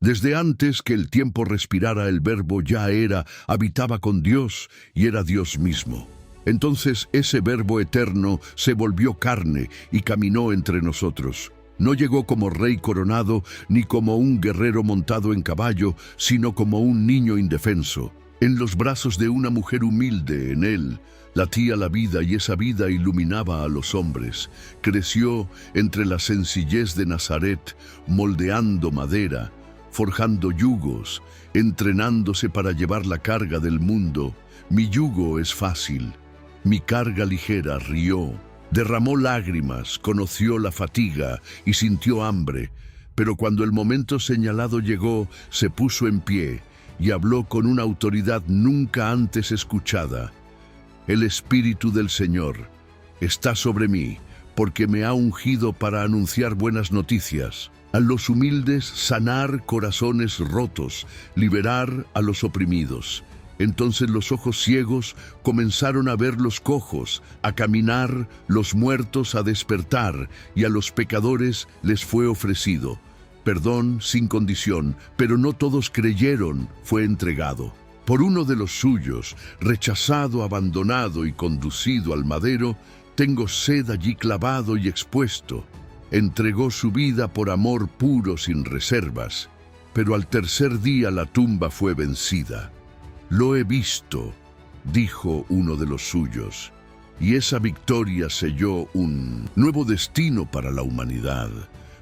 Desde antes que el tiempo respirara, el Verbo ya era, habitaba con Dios y era Dios mismo. Entonces ese Verbo eterno se volvió carne y caminó entre nosotros. No llegó como rey coronado, ni como un guerrero montado en caballo, sino como un niño indefenso. En los brazos de una mujer humilde, en él, latía la vida y esa vida iluminaba a los hombres. Creció entre la sencillez de Nazaret, moldeando madera, forjando yugos, entrenándose para llevar la carga del mundo. Mi yugo es fácil, mi carga ligera. Rió, derramó lágrimas, conoció la fatiga y sintió hambre. Pero cuando el momento señalado llegó, se puso en pie y habló con una autoridad nunca antes escuchada. El Espíritu del Señor está sobre mí, porque me ha ungido para anunciar buenas noticias. A los humildes, sanar corazones rotos, liberar a los oprimidos. Entonces los ojos ciegos comenzaron a ver, los cojos a caminar, los muertos a despertar, y a los pecadores les fue ofrecido perdón sin condición, pero no todos creyeron. Fue entregado por uno de los suyos, rechazado, abandonado y conducido al madero. Tengo sed allí clavado y expuesto. Entregó su vida por amor puro sin reservas, pero al tercer día la tumba fue vencida. Lo he visto, dijo uno de los suyos, y esa victoria selló un nuevo destino para la humanidad.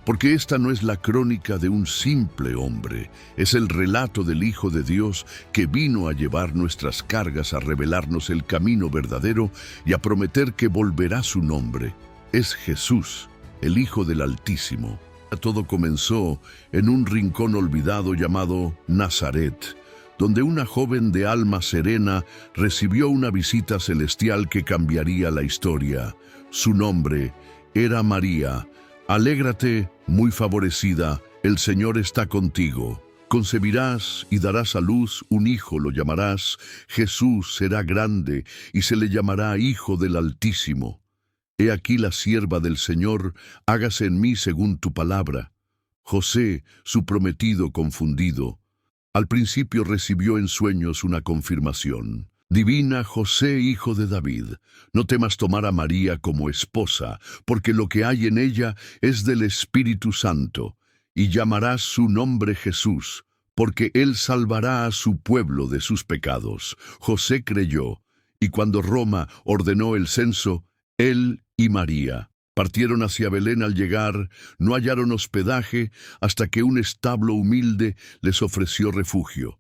Porque esta no es la crónica de un simple hombre, es el relato del Hijo de Dios que vino a llevar nuestras cargas, a revelarnos el camino verdadero y a prometer que volverá su nombre. Es Jesús, el Hijo del Altísimo. Todo comenzó en un rincón olvidado llamado Nazaret, donde una joven de alma serena recibió una visita celestial que cambiaría la historia. Su nombre era María. Alégrate, muy favorecida, el Señor está contigo. Concebirás y darás a luz un hijo, lo llamarás Jesús. Será grande y se le llamará Hijo del Altísimo. He aquí la sierva del Señor, hágase en mí según tu palabra. José, su prometido, confundido, al principio recibió en sueños una confirmación. Divina José, hijo de David, no temas tomar a María como esposa, porque lo que hay en ella es del Espíritu Santo, y llamarás su nombre Jesús, porque él salvará a su pueblo de sus pecados. José creyó, y cuando Roma ordenó el censo, él y María partieron hacia Belén. Al llegar, no hallaron hospedaje hasta que un establo humilde les ofreció refugio.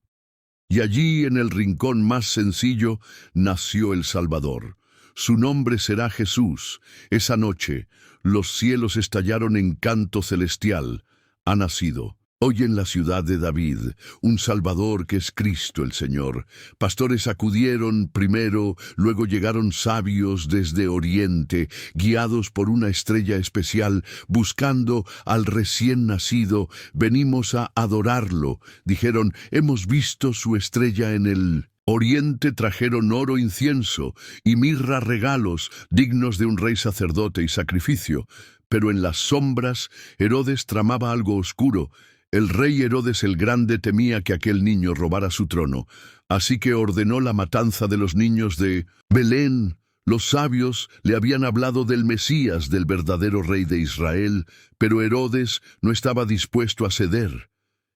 Y allí, en el rincón más sencillo, nació el Salvador. Su nombre será Jesús. Esa noche, los cielos estallaron en canto celestial. Ha nacido hoy en la ciudad de David un Salvador que es Cristo el Señor. Pastores acudieron primero, luego llegaron sabios desde Oriente, guiados por una estrella especial, buscando al recién nacido. Venimos a adorarlo. Dijeron, hemos visto su estrella en el Oriente. Trajeron oro, incienso y mirra, regalos dignos de un rey sacerdote y sacrificio. Pero en las sombras Herodes tramaba algo oscuro. El rey Herodes el Grande temía que aquel niño robara su trono, así que ordenó la matanza de los niños de Belén. Los sabios le habían hablado del Mesías, del verdadero rey de Israel, pero Herodes no estaba dispuesto a ceder.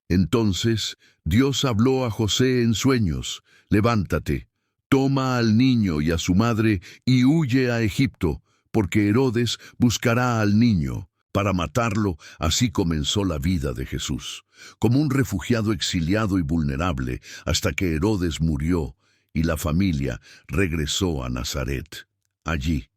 Entonces Dios habló a José en sueños: levántate, toma al niño y a su madre y huye a Egipto, porque Herodes buscará al niño para matarlo. Así comenzó la vida de Jesús, como un refugiado exiliado y vulnerable, hasta que Herodes murió y la familia regresó a Nazaret. Allí,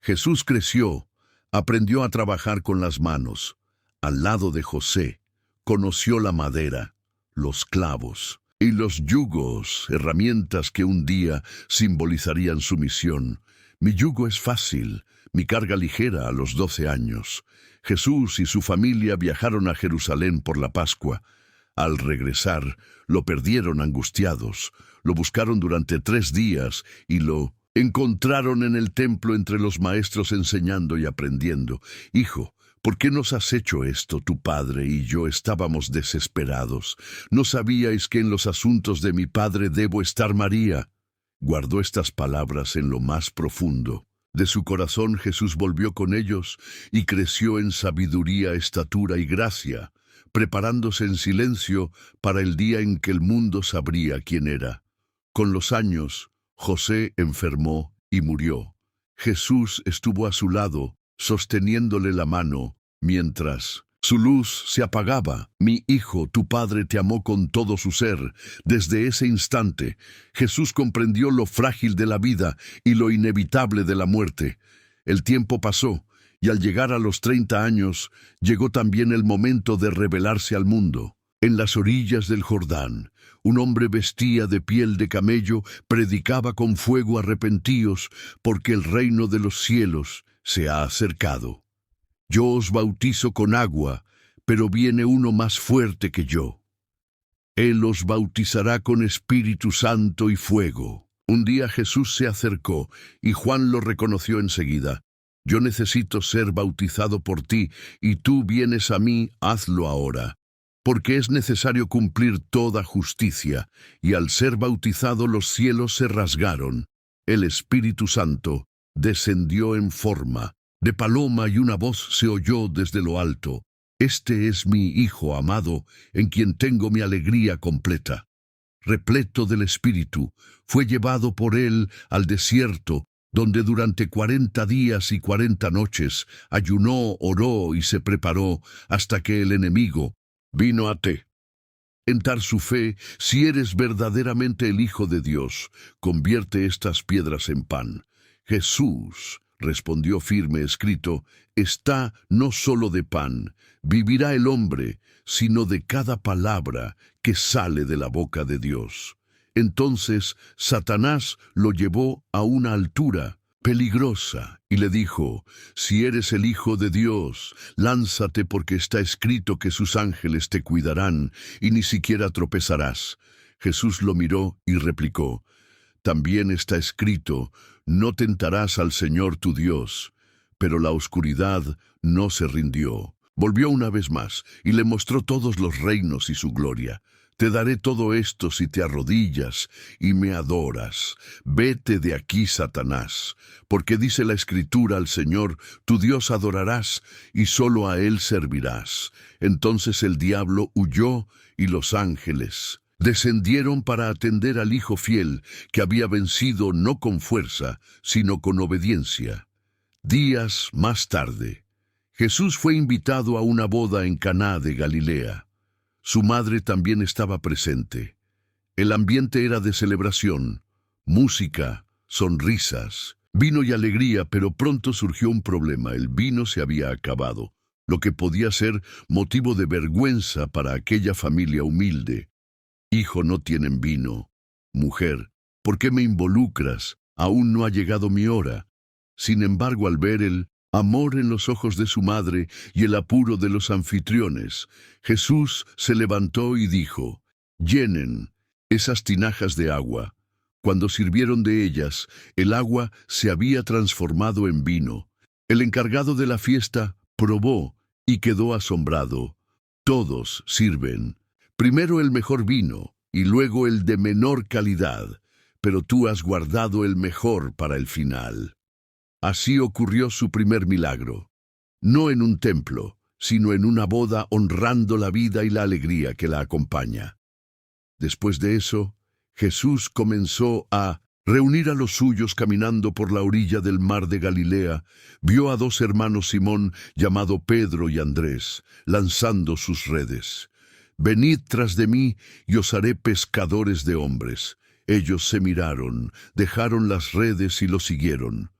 Jesús creció, aprendió a trabajar con las manos. Al lado de José, conoció la madera, los clavos y los yugos, herramientas que un día simbolizarían su misión. Mi yugo es fácil, mi carga ligera. A los 12 años, Jesús y su familia viajaron a Jerusalén por la Pascua. Al regresar, lo perdieron angustiados. Lo buscaron durante 3 días y lo encontraron en el templo entre los maestros enseñando y aprendiendo. Hijo, ¿Por qué nos has hecho esto? Tu padre y yo estábamos desesperados. ¿No sabíais que en los asuntos de mi padre debo estar María? Guardó estas palabras en lo más profundo de su corazón. Jesús volvió con ellos y creció en sabiduría, estatura y gracia, preparándose en silencio para el día en que el mundo sabría quién era. Con los años, José enfermó y murió. Jesús estuvo a su lado, sosteniéndole la mano, mientras su luz se apagaba. Mi hijo, tu padre te amó con todo su ser. Desde ese instante, Jesús comprendió lo frágil de la vida y lo inevitable de la muerte. El tiempo pasó, y al llegar a los 30 años, llegó también el momento de revelarse al mundo. En las orillas del Jordán, un hombre vestía de piel de camello, predicaba con fuego: arrepentíos, porque el reino de los cielos se ha acercado. Yo os bautizo con agua, pero viene uno más fuerte que yo. Él os bautizará con Espíritu Santo y fuego. Un día Jesús se acercó, y Juan lo reconoció enseguida. Yo necesito ser bautizado por ti, y tú vienes a mí, hazlo ahora. Porque es necesario cumplir toda justicia. Y al ser bautizado los cielos se rasgaron. El Espíritu Santo descendió en forma de paloma, y una voz se oyó desde lo alto: Este es mi Hijo amado, en quien tengo mi alegría completa. Repleto del Espíritu, fue llevado por él al desierto, donde durante 40 días y 40 noches ayunó, oró y se preparó hasta que el enemigo vino a tentar su fe. Si eres verdaderamente el Hijo de Dios, convierte estas piedras en pan. Jesús respondió firme: escrito está, no solo de pan vivirá el hombre, sino de cada palabra que sale de la boca de Dios. Entonces Satanás lo llevó a una altura peligrosa y le dijo: si eres el Hijo de Dios, lánzate, porque está escrito que sus ángeles te cuidarán y ni siquiera tropezarás. Jesús lo miró y replicó: también está escrito: no tentarás al Señor tu Dios. Pero la oscuridad no se rindió. Volvió una vez más y le mostró todos los reinos y su gloria. Te daré todo esto si te arrodillas y me adoras. Vete de aquí, Satanás, porque dice la Escritura: al Señor tu Dios adorarás y solo a Él servirás. Entonces el diablo huyó y los ángeles descendieron para atender al Hijo fiel, que había vencido no con fuerza, sino con obediencia. Días más tarde, Jesús fue invitado a una boda en Caná de Galilea. Su madre también estaba presente. El ambiente era de celebración, música, sonrisas, vino y alegría, pero pronto surgió un problema. El vino se había acabado, lo que podía ser motivo de vergüenza para aquella familia humilde. Hijo, no tienen vino. Mujer, ¿por qué me involucras? Aún no ha llegado mi hora. Sin embargo, al ver el amor en los ojos de su madre y el apuro de los anfitriones, Jesús se levantó y dijo: llenen esas tinajas de agua. Cuando sirvieron de ellas, el agua se había transformado en vino. El encargado de la fiesta probó y quedó asombrado. Todos sirven primero el mejor vino y luego el de menor calidad, pero tú has guardado el mejor para el final. Así ocurrió su primer milagro, no en un templo, sino en una boda, honrando la vida y la alegría que la acompaña. Después de eso, Jesús comenzó a reunir a los suyos. Caminando por la orilla del mar de Galilea, vio a 2 hermanos Simón, llamado Pedro y Andrés, lanzando sus redes. Venid tras de mí y os haré pescadores de hombres. Ellos se miraron, dejaron las redes y lo siguieron.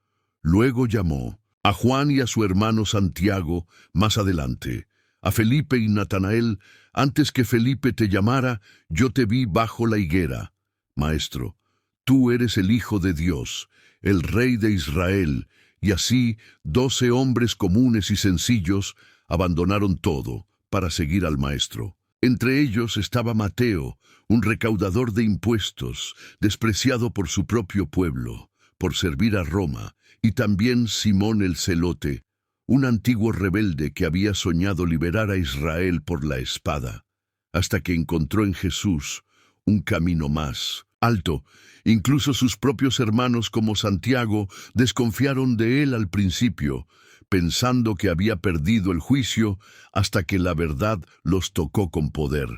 Luego llamó a Juan y a su hermano Santiago más adelante, a Felipe y Natanael. Antes que Felipe te llamara, yo te vi bajo la higuera. Maestro, tú eres el Hijo de Dios, el Rey de Israel. Y así 12 hombres comunes y sencillos abandonaron todo para seguir al Maestro. Entre ellos estaba Mateo, un recaudador de impuestos, despreciado por su propio pueblo, por servir a Roma, y también Simón el celote, un antiguo rebelde que había soñado liberar a Israel por la espada, hasta que encontró en Jesús un camino más alto. Incluso sus propios hermanos como Santiago desconfiaron de él al principio, pensando que había perdido el juicio, hasta que la verdad los tocó con poder.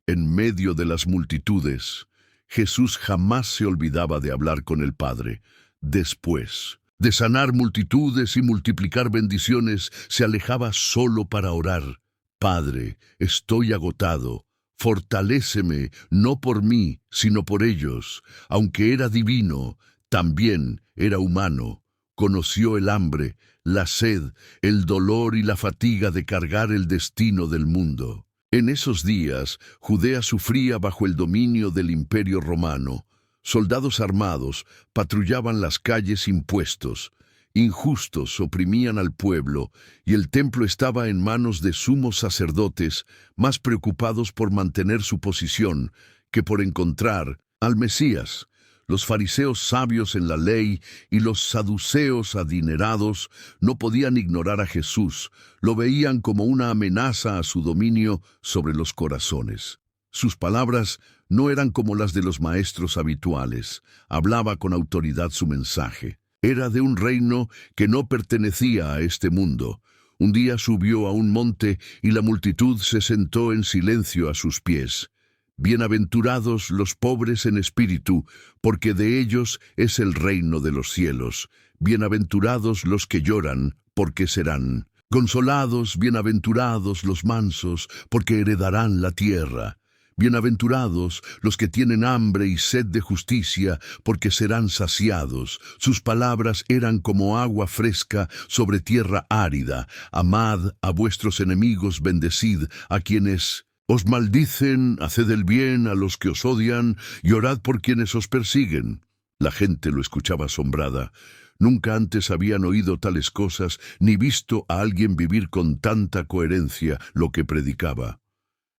En medio de las multitudes, Jesús jamás se olvidaba de hablar con el Padre. Después de sanar multitudes y multiplicar bendiciones, se alejaba solo para orar. Padre, estoy agotado. Fortaléceme, no por mí, sino por ellos. Aunque era divino, también era humano. Conoció el hambre, la sed, el dolor y la fatiga de cargar el destino del mundo. En esos días, Judea sufría bajo el dominio del Imperio Romano. Soldados armados patrullaban las calles impuestos. Injustos oprimían al pueblo, y el templo estaba en manos de sumos sacerdotes, más preocupados por mantener su posición que por encontrar al Mesías. Los fariseos sabios en la ley y los saduceos adinerados no podían ignorar a Jesús, lo veían como una amenaza a su dominio sobre los corazones. Sus palabras no eran como las de los maestros habituales, hablaba con autoridad su mensaje. Era de un reino que no pertenecía a este mundo. Un día subió a un monte y la multitud se sentó en silencio a sus pies. Bienaventurados los pobres en espíritu, porque de ellos es el reino de los cielos. Bienaventurados los que lloran, porque serán consolados. Bienaventurados los mansos, porque heredarán la tierra. Bienaventurados los que tienen hambre y sed de justicia, porque serán saciados. Sus palabras eran como agua fresca sobre tierra árida. Amad a vuestros enemigos, bendecid a quienes os maldicen, haced el bien a los que os odian, y orad por quienes os persiguen. La gente lo escuchaba asombrada. Nunca antes habían oído tales cosas, ni visto a alguien vivir con tanta coherencia lo que predicaba.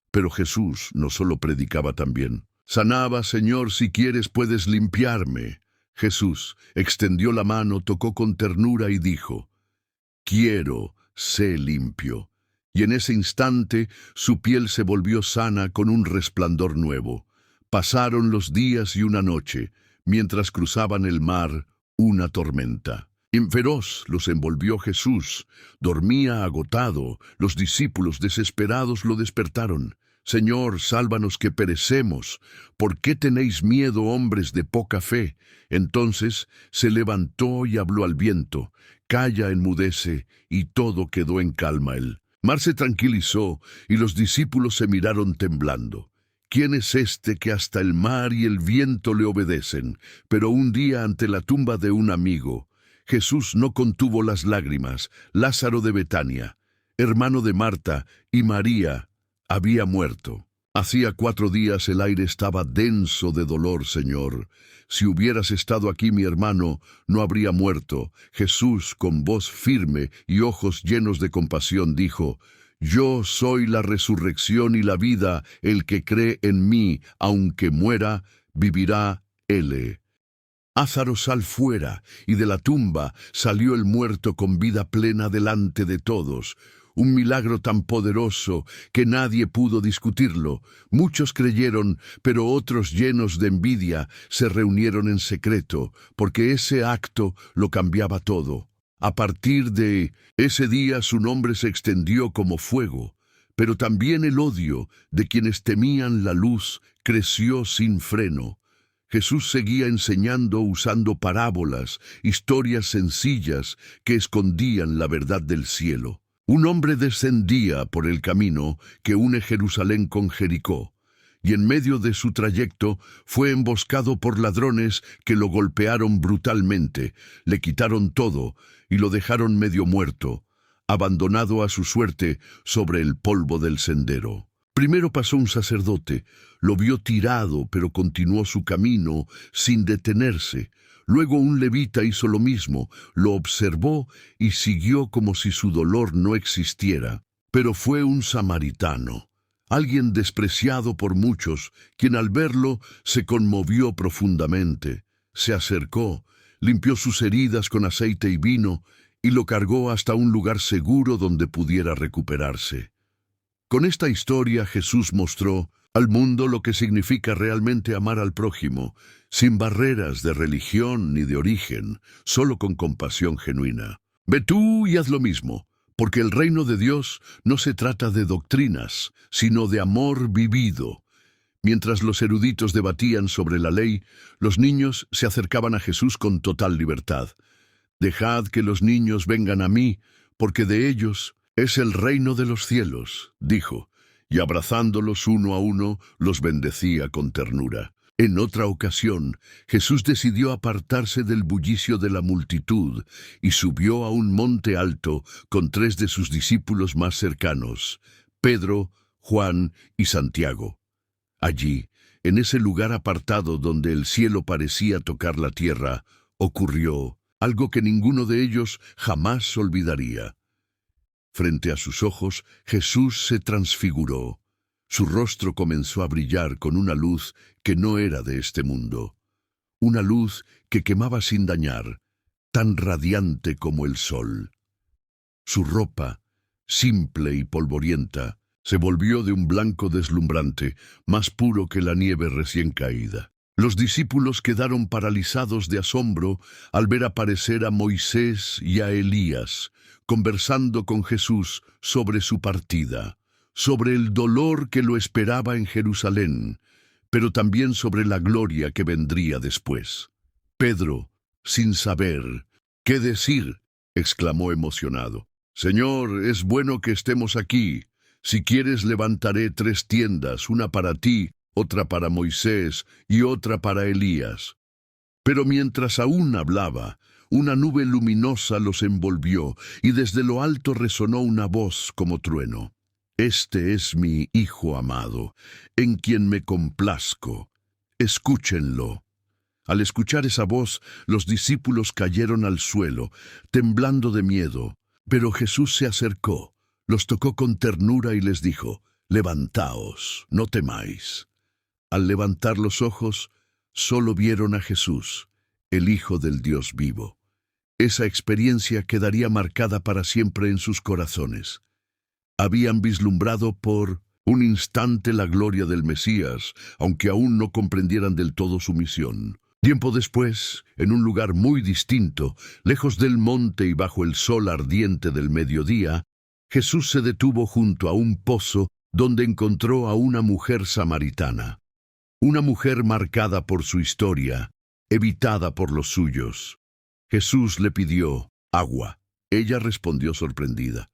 Pero Jesús no solo predicaba también. Sanaba, Señor, si quieres puedes limpiarme. Jesús extendió la mano, tocó con ternura y dijo, quiero, sé limpio. Y en ese instante su piel se volvió sana con un resplandor nuevo. Pasaron los días y una noche, mientras cruzaban el mar, una tormenta. Feroz los envolvió Jesús. Dormía agotado. Los discípulos desesperados lo despertaron. Señor, sálvanos que perecemos. ¿Por qué tenéis miedo, hombres de poca fe? Entonces se levantó y habló al viento. Calla, enmudece, y todo quedó en calma. El mar se tranquilizó, y los discípulos se miraron temblando. ¿Quién es este que hasta el mar y el viento le obedecen? Pero un día ante la tumba de un amigo, Jesús no contuvo las lágrimas. Lázaro de Betania, hermano de Marta y María, había muerto. Hacía 4 días el aire estaba denso de dolor, Señor. Si hubieras estado aquí, mi hermano no habría muerto. Jesús, con voz firme y ojos llenos de compasión, dijo, yo soy la resurrección y la vida. El que cree en mí, aunque muera, vivirá él. Lázaro, sal fuera, y de la tumba salió el muerto con vida plena delante de todos. Un milagro tan poderoso que nadie pudo discutirlo. Muchos creyeron, pero otros, llenos de envidia, se reunieron en secreto, porque ese acto lo cambiaba todo. A partir de ese día su nombre se extendió como fuego, pero también el odio de quienes temían la luz creció sin freno. Jesús seguía enseñando usando parábolas, historias sencillas que escondían la verdad del cielo. Un hombre descendía por el camino que une Jerusalén con Jericó, y en medio de su trayecto fue emboscado por ladrones que lo golpearon brutalmente, le quitaron todo y lo dejaron medio muerto, abandonado a su suerte sobre el polvo del sendero. Primero pasó un sacerdote, lo vio tirado, pero continuó su camino sin detenerse. Luego un levita hizo lo mismo, lo observó y siguió como si su dolor no existiera. Pero fue un samaritano, alguien despreciado por muchos, quien al verlo se conmovió profundamente. Se acercó, limpió sus heridas con aceite y vino, y lo cargó hasta un lugar seguro donde pudiera recuperarse. Con esta historia Jesús mostró al mundo lo que significa realmente amar al prójimo, sin barreras de religión ni de origen, solo con compasión genuina. Ve tú y haz lo mismo, porque el reino de Dios no se trata de doctrinas, sino de amor vivido. Mientras los eruditos debatían sobre la ley, los niños se acercaban a Jesús con total libertad. Dejad que los niños vengan a mí, porque de ellos es el reino de los cielos, dijo, y abrazándolos uno a uno, los bendecía con ternura. En otra ocasión, Jesús decidió apartarse del bullicio de la multitud y subió a un monte alto con 3 de sus discípulos más cercanos, Pedro, Juan y Santiago. Allí, en ese lugar apartado donde el cielo parecía tocar la tierra, ocurrió algo que ninguno de ellos jamás olvidaría. Frente a sus ojos, Jesús se transfiguró. Su rostro comenzó a brillar con una luz que no era de este mundo. Una luz que quemaba sin dañar, tan radiante como el sol. Su ropa, simple y polvorienta, se volvió de un blanco deslumbrante, más puro que la nieve recién caída. Los discípulos quedaron paralizados de asombro al ver aparecer a Moisés y a Elías, conversando con Jesús sobre su partida, sobre el dolor que lo esperaba en Jerusalén, pero también sobre la gloria que vendría después. Pedro, sin saber qué decir, exclamó emocionado: «Señor, es bueno que estemos aquí. Si quieres levantaré 3 tiendas, una para ti, otra para Moisés y otra para Elías». Pero mientras aún hablaba, una nube luminosa los envolvió y desde lo alto resonó una voz como trueno: «Este es mi Hijo amado, en quien me complazco. Escúchenlo». Al escuchar esa voz, los discípulos cayeron al suelo, temblando de miedo. Pero Jesús se acercó, los tocó con ternura y les dijo: «Levantaos, no temáis». Al levantar los ojos, solo vieron a Jesús, el Hijo del Dios vivo. Esa experiencia quedaría marcada para siempre en sus corazones. Habían vislumbrado por un instante la gloria del Mesías, aunque aún no comprendieran del todo su misión. Tiempo después, en un lugar muy distinto, lejos del monte y bajo el sol ardiente del mediodía, Jesús se detuvo junto a un pozo donde encontró a una mujer samaritana. Una mujer marcada por su historia, evitada por los suyos. Jesús le pidió agua. Ella respondió sorprendida: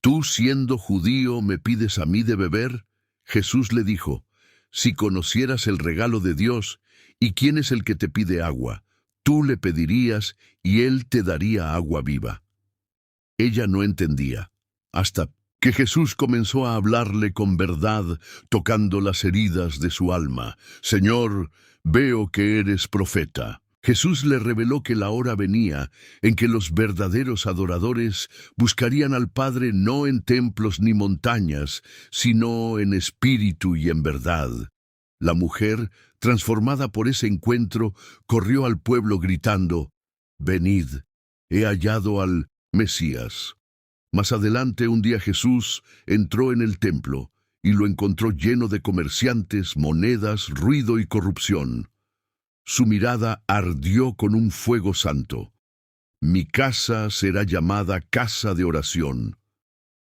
«¿Tú, siendo judío, me pides a mí de beber?». Jesús le dijo: «Si conocieras el regalo de Dios, ¿y quién es el que te pide agua? Tú le pedirías y él te daría agua viva». Ella no entendía, hasta que Jesús comenzó a hablarle con verdad, tocando las heridas de su alma. «Señor, veo que eres profeta». Jesús le reveló que la hora venía en que los verdaderos adoradores buscarían al Padre no en templos ni montañas, sino en espíritu y en verdad. La mujer, transformada por ese encuentro, corrió al pueblo gritando: «Venid, he hallado al Mesías». Más adelante, un día Jesús entró en el templo y lo encontró lleno de comerciantes, monedas, ruido y corrupción. Su mirada ardió con un fuego santo. «Mi casa será llamada casa de oración,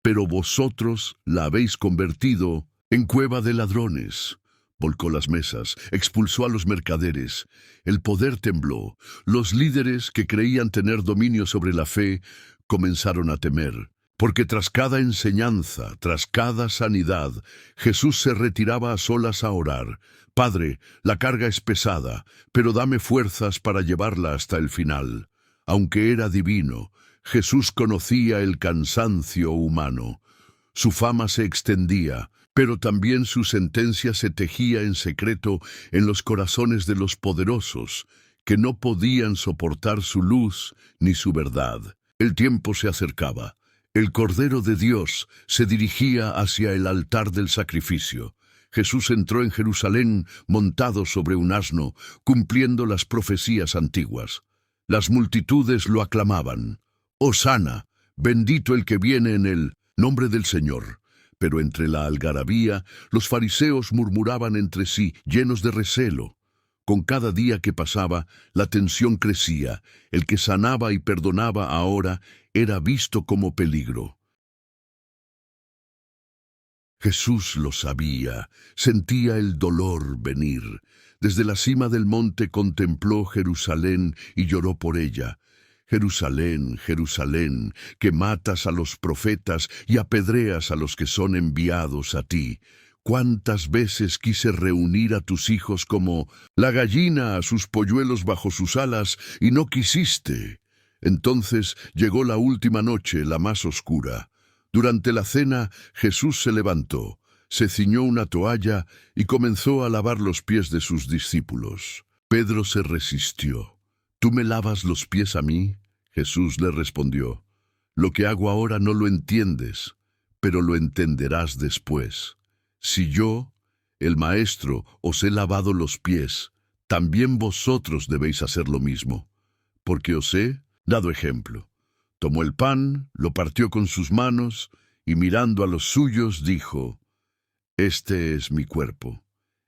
pero vosotros la habéis convertido en cueva de ladrones». Volcó las mesas, expulsó a los mercaderes. El poder tembló. Los líderes, que creían tener dominio sobre la fe, comenzaron a temer. Porque tras cada enseñanza, tras cada sanidad, Jesús se retiraba a solas a orar: «Padre, la carga es pesada, pero dame fuerzas para llevarla hasta el final». Aunque era divino, Jesús conocía el cansancio humano. Su fama se extendía, pero también su sentencia se tejía en secreto en los corazones de los poderosos, que no podían soportar su luz ni su verdad. El tiempo se acercaba. El Cordero de Dios se dirigía hacia el altar del sacrificio. Jesús entró en Jerusalén montado sobre un asno, cumpliendo las profecías antiguas. Las multitudes lo aclamaban: Hosana, bendito el que viene en el nombre del Señor. Pero entre la algarabía, los fariseos murmuraban entre sí, llenos de recelo. Con cada día que pasaba, la tensión crecía. El que sanaba y perdonaba ahora era visto como peligro. Jesús lo sabía, sentía el dolor venir. Desde la cima del monte contempló Jerusalén y lloró por ella. Jerusalén, Jerusalén, que matas a los profetas y apedreas a los que son enviados a ti. ¿Cuántas veces quise reunir a tus hijos como la gallina a sus polluelos bajo sus alas, y no quisiste? Entonces llegó la última noche, la más oscura. Durante la cena, Jesús se levantó, se ciñó una toalla y comenzó a lavar los pies de sus discípulos. Pedro se resistió. ¿Tú me lavas los pies a mí? Jesús le respondió, lo que hago ahora no lo entiendes, pero lo entenderás después. Si yo, el Maestro, os he lavado los pies, también vosotros debéis hacer lo mismo, porque os he dado ejemplo. Tomó el pan, lo partió con sus manos, y mirando a los suyos dijo, este es mi cuerpo,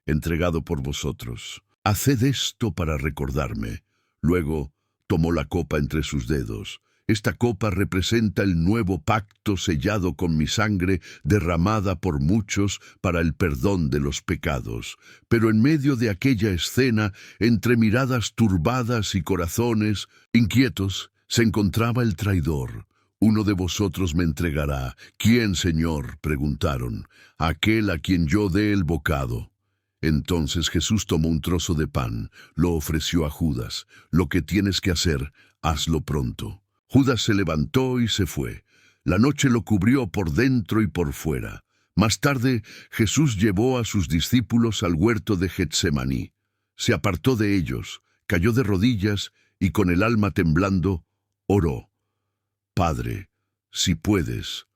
entregado por vosotros. Haced esto para recordarme. Luego tomó la copa entre sus dedos. Esta copa representa el nuevo pacto sellado con mi sangre, derramada por muchos para el perdón de los pecados. Pero en medio de aquella escena, entre miradas turbadas y corazones inquietos, se encontraba el traidor. Uno de vosotros me entregará. ¿Quién, Señor?, preguntaron. Aquel a quien yo dé el bocado. Entonces Jesús tomó un trozo de pan, lo ofreció a Judas. Lo que tienes que hacer, hazlo pronto. Judas se levantó y se fue. La noche lo cubrió por dentro y por fuera. Más tarde, Jesús llevó a sus discípulos al huerto de Getsemaní. Se apartó de ellos, cayó de rodillas y con el alma temblando, oró. Padre, si puedes,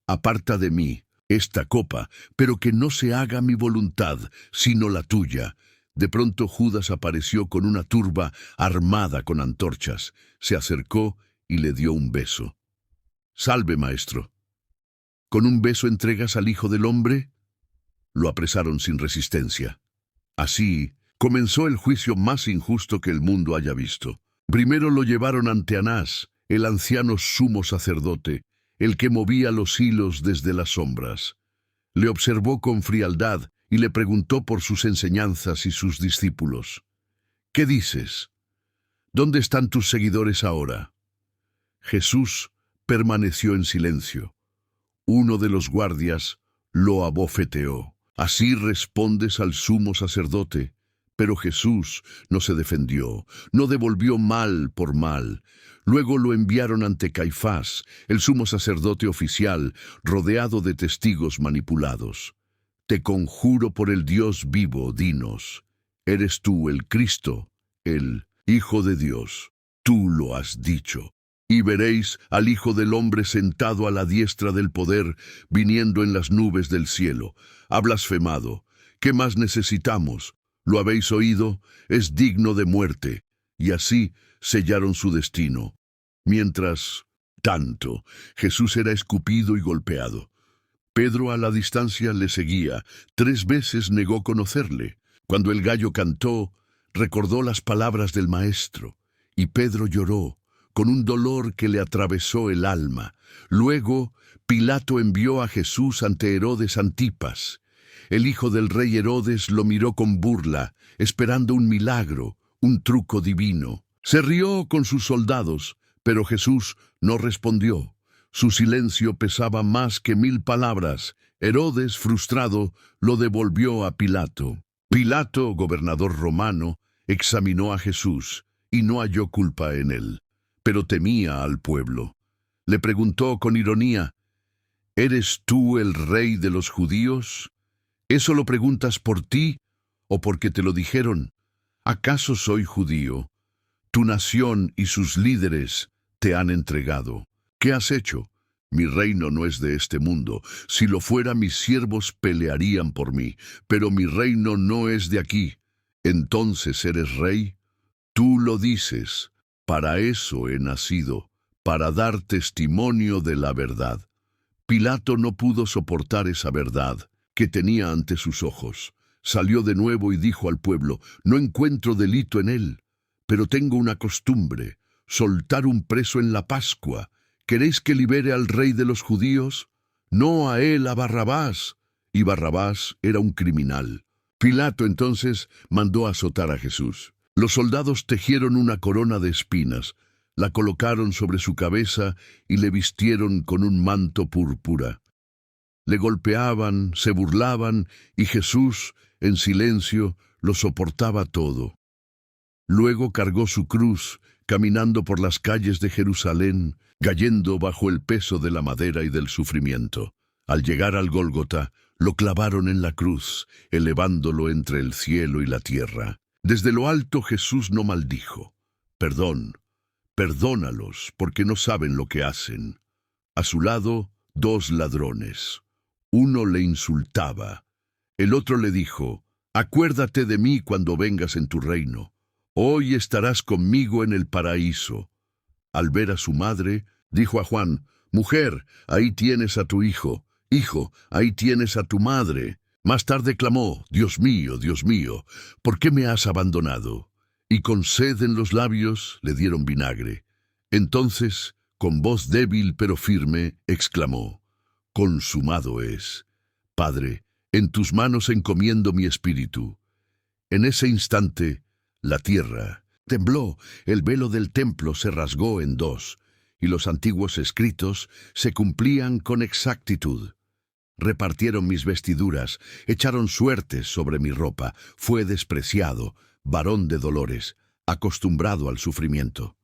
aparta de mí esta copa, pero que no se haga mi voluntad, sino la tuya. De pronto Judas apareció con una turba armada con antorchas. Se acercó y le dio un beso. Salve, maestro. ¿Con un beso entregas al Hijo del Hombre? Lo apresaron sin resistencia. Así comenzó el juicio más injusto que el mundo haya visto. Primero lo llevaron ante Anás, el anciano sumo sacerdote, el que movía los hilos desde las sombras. Le observó con frialdad y le preguntó por sus enseñanzas y sus discípulos. ¿Qué dices? ¿Dónde están tus seguidores ahora? Jesús permaneció en silencio. Uno de los guardias lo abofeteó. Así respondes al sumo sacerdote. Pero Jesús no se defendió, no devolvió mal por mal. Luego lo enviaron ante Caifás, el sumo sacerdote oficial, rodeado de testigos manipulados. Te conjuro por el Dios vivo, dinos, ¿eres tú el Cristo, el Hijo de Dios? Tú lo has dicho. Y veréis al Hijo del Hombre sentado a la diestra del poder, viniendo en las nubes del cielo. Ha blasfemado. ¿Qué más necesitamos? ¿Lo habéis oído? Es digno de muerte. Y así sellaron su destino. Mientras tanto, Jesús era escupido y golpeado. Pedro a la distancia le seguía. 3 veces negó conocerle. Cuando el gallo cantó, recordó las palabras del Maestro. Y Pedro lloró, con un dolor que le atravesó el alma. Luego, Pilato envió a Jesús ante Herodes Antipas. El hijo del rey Herodes lo miró con burla, esperando un milagro, un truco divino. Se rió con sus soldados, pero Jesús no respondió. Su silencio pesaba más que 1000 palabras. Herodes, frustrado, lo devolvió a Pilato. Pilato, gobernador romano, examinó a Jesús y no halló culpa en él, pero temía al pueblo. Le preguntó con ironía, ¿eres tú el rey de los judíos? ¿Eso lo preguntas por ti o porque te lo dijeron? ¿Acaso soy judío? Tu nación y sus líderes te han entregado. ¿Qué has hecho? Mi reino no es de este mundo. Si lo fuera, mis siervos pelearían por mí, pero mi reino no es de aquí. ¿Entonces eres rey? Tú lo dices. Para eso he nacido, para dar testimonio de la verdad. Pilato no pudo soportar esa verdad que tenía ante sus ojos. Salió de nuevo y dijo al pueblo: «No encuentro delito en él, pero tengo una costumbre, soltar un preso en la Pascua. ¿Queréis que libere al rey de los judíos? No a él, a Barrabás». Y Barrabás era un criminal. Pilato entonces mandó azotar a Jesús. Los soldados tejieron una corona de espinas, la colocaron sobre su cabeza y le vistieron con un manto púrpura. Le golpeaban, se burlaban, y Jesús, en silencio, lo soportaba todo. Luego cargó su cruz, caminando por las calles de Jerusalén, cayendo bajo el peso de la madera y del sufrimiento. Al llegar al Gólgota, lo clavaron en la cruz, elevándolo entre el cielo y la tierra. Desde lo alto Jesús no maldijo: «Perdón, perdónalos, porque no saben lo que hacen». A su lado, 2 ladrones. Uno le insultaba. El otro le dijo: «Acuérdate de mí cuando vengas en tu reino. Hoy estarás conmigo en el paraíso». Al ver a su madre, dijo a Juan: «Mujer, ahí tienes a tu hijo. Hijo, ahí tienes a tu madre». Más tarde clamó: Dios mío, ¿por qué me has abandonado?» Y con sed en los labios le dieron vinagre. Entonces, con voz débil pero firme, exclamó: «Consumado es. Padre, en tus manos encomiendo mi espíritu». En ese instante, la tierra tembló, el velo del templo se rasgó en 2, y los antiguos escritos se cumplían con exactitud. Repartieron mis vestiduras, echaron suertes sobre mi ropa. Fue despreciado, varón de dolores, acostumbrado al sufrimiento.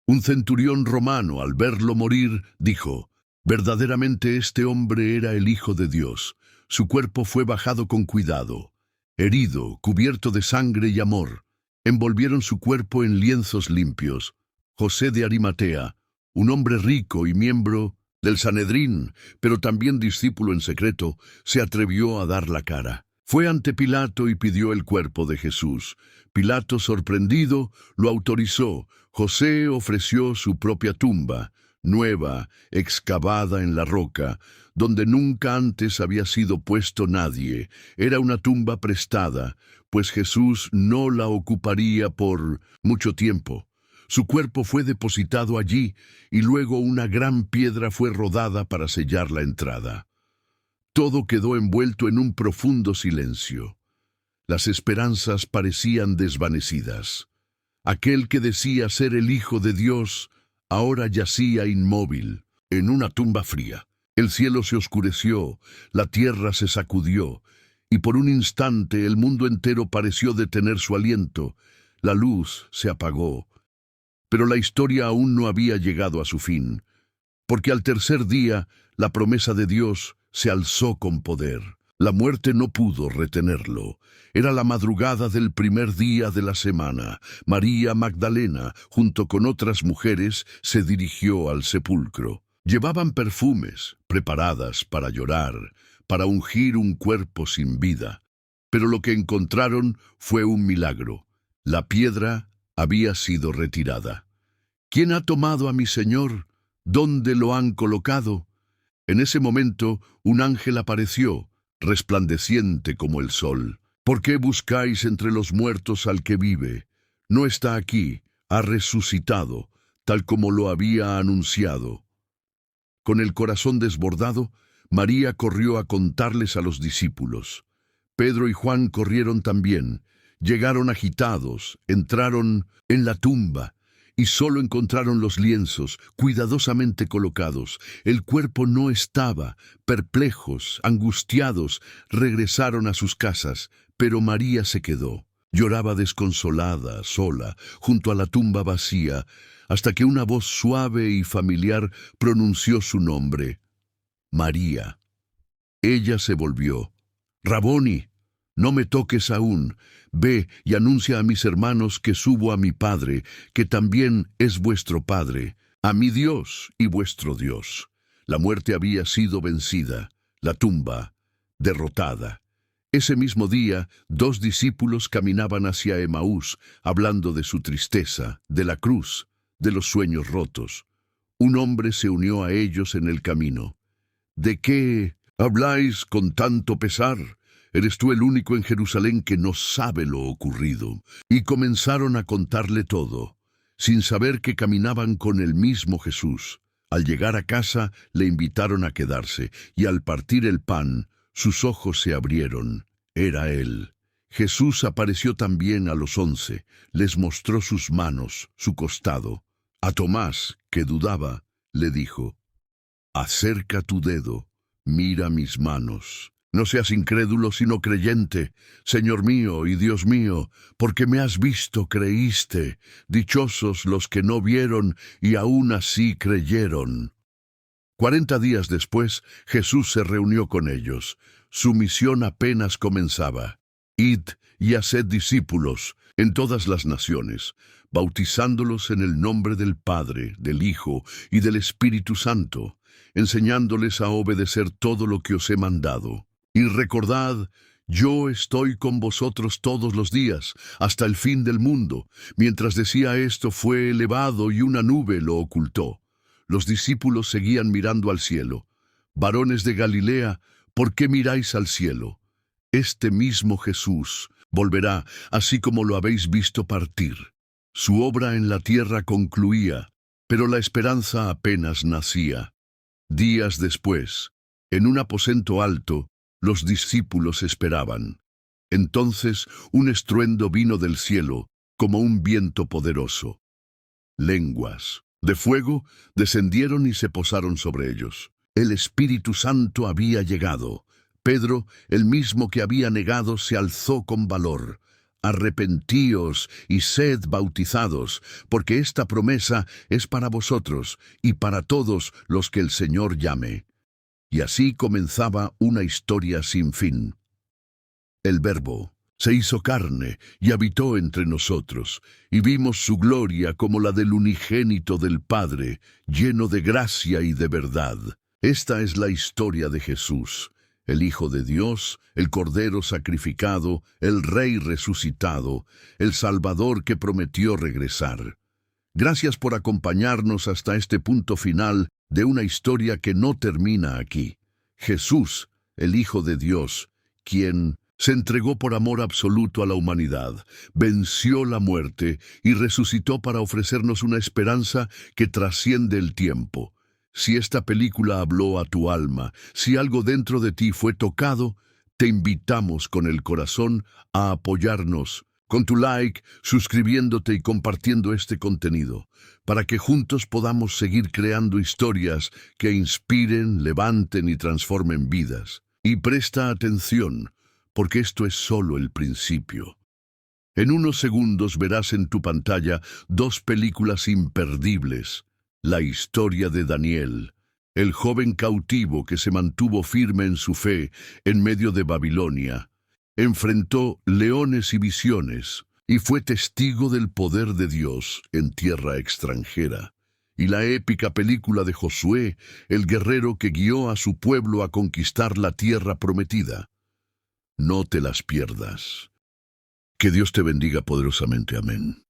Un centurión romano, al verlo morir, dijo: «Verdaderamente este hombre era el Hijo de Dios». Su cuerpo fue bajado con cuidado, herido, cubierto de sangre y amor. Envolvieron su cuerpo en lienzos limpios. José de Arimatea, un hombre rico y miembro del Sanedrín, pero también discípulo en secreto, se atrevió a dar la cara. Fue ante Pilato y pidió el cuerpo de Jesús. Pilato, sorprendido, lo autorizó. José ofreció su propia tumba, nueva, excavada en la roca, donde nunca antes había sido puesto nadie. Era una tumba prestada, pues Jesús no la ocuparía por mucho tiempo. Su cuerpo fue depositado allí, y luego una gran piedra fue rodada para sellar la entrada. Todo quedó envuelto en un profundo silencio. Las esperanzas parecían desvanecidas. Aquel que decía ser el Hijo de Dios, ahora yacía inmóvil, en una tumba fría. El cielo se oscureció, la tierra se sacudió, y por un instante el mundo entero pareció detener su aliento. La luz se apagó. Pero la historia aún no había llegado a su fin, porque al tercer día la promesa de Dios se alzó con poder. La muerte no pudo retenerlo. Era la madrugada del primer día de la semana. María Magdalena, junto con otras mujeres, se dirigió al sepulcro. Llevaban perfumes, preparadas para llorar, para ungir un cuerpo sin vida. Pero lo que encontraron fue un milagro. La piedra había sido retirada. ¿Quién ha tomado a mi Señor? ¿Dónde lo han colocado? En ese momento, un ángel apareció, resplandeciente como el sol. ¿Por qué buscáis entre los muertos al que vive? No está aquí, ha resucitado, tal como lo había anunciado. Con el corazón desbordado, María corrió a contarles a los discípulos. Pedro y Juan corrieron también. Llegaron agitados, entraron en la tumba y solo encontraron los lienzos cuidadosamente colocados. El cuerpo no estaba. Perplejos, angustiados, regresaron a sus casas, pero María se quedó. Lloraba desconsolada, sola, junto a la tumba vacía, hasta que una voz suave y familiar pronunció su nombre: María. Ella se volvió. Raboni, no me toques aún. Ve y anuncia a mis hermanos que subo a mi Padre, que también es vuestro Padre, a mi Dios y vuestro Dios. La muerte había sido vencida, la tumba derrotada. Ese mismo día, 2 discípulos caminaban hacia Emaús, hablando de su tristeza, de la cruz, de los sueños rotos. un hombre se unió a ellos en el camino. ¿De qué habláis con tanto pesar? ¿Eres tú el único en Jerusalén que no sabe lo ocurrido? Y comenzaron a contarle todo, sin saber que caminaban con el mismo Jesús. Al llegar a casa, le invitaron a quedarse, y al partir el pan, sus ojos se abrieron. Era él. Jesús apareció también a los 11, les mostró sus manos, su costado. A Tomás, que dudaba, le dijo: «Acerca tu dedo, mira mis manos. No seas incrédulo sino creyente. Señor mío y Dios mío, porque me has visto, creíste. Dichosos los que no vieron y aún así creyeron». 40 días después, Jesús se reunió con ellos. Su misión apenas comenzaba. Id y haced discípulos en todas las naciones, bautizándolos en el nombre del Padre, del Hijo y del Espíritu Santo, enseñándoles a obedecer todo lo que os he mandado. Y recordad, yo estoy con vosotros todos los días, hasta el fin del mundo. Mientras decía esto, fue elevado y una nube lo ocultó. Los discípulos seguían mirando al cielo. «Varones de Galilea, ¿por qué miráis al cielo? Este mismo Jesús volverá, así como lo habéis visto partir». Su obra en la tierra concluía, pero la esperanza apenas nacía. Días después, en un aposento alto, los discípulos esperaban. Entonces un estruendo vino del cielo, como un viento poderoso. Lenguas de fuego descendieron y se posaron sobre ellos. El Espíritu Santo había llegado. Pedro, el mismo que había negado, se alzó con valor. «Arrepentíos y sed bautizados, porque esta promesa es para vosotros y para todos los que el Señor llame». Y así comenzaba una historia sin fin. El Verbo se hizo carne y habitó entre nosotros, y vimos su gloria como la del unigénito del Padre, lleno de gracia y de verdad. Esta es la historia de Jesús, el Hijo de Dios, el Cordero sacrificado, el Rey resucitado, el Salvador que prometió regresar. Gracias por acompañarnos hasta este punto final de una historia que no termina aquí. Jesús, el Hijo de Dios, quien se entregó por amor absoluto a la humanidad, venció la muerte y resucitó para ofrecernos una esperanza que trasciende el tiempo. Si esta película habló a tu alma, si algo dentro de ti fue tocado, te invitamos con el corazón a apoyarnos, con tu like, suscribiéndote y compartiendo este contenido, para que juntos podamos seguir creando historias que inspiren, levanten y transformen vidas. Y presta atención, porque esto es solo el principio. En unos segundos verás en tu pantalla 2 películas imperdibles. La historia de Daniel, el joven cautivo que se mantuvo firme en su fe en medio de Babilonia, enfrentó leones y visiones y fue testigo del poder de Dios en tierra extranjera. Y la épica película de Josué, el guerrero que guió a su pueblo a conquistar la tierra prometida. No te las pierdas. Que Dios te bendiga poderosamente. Amén.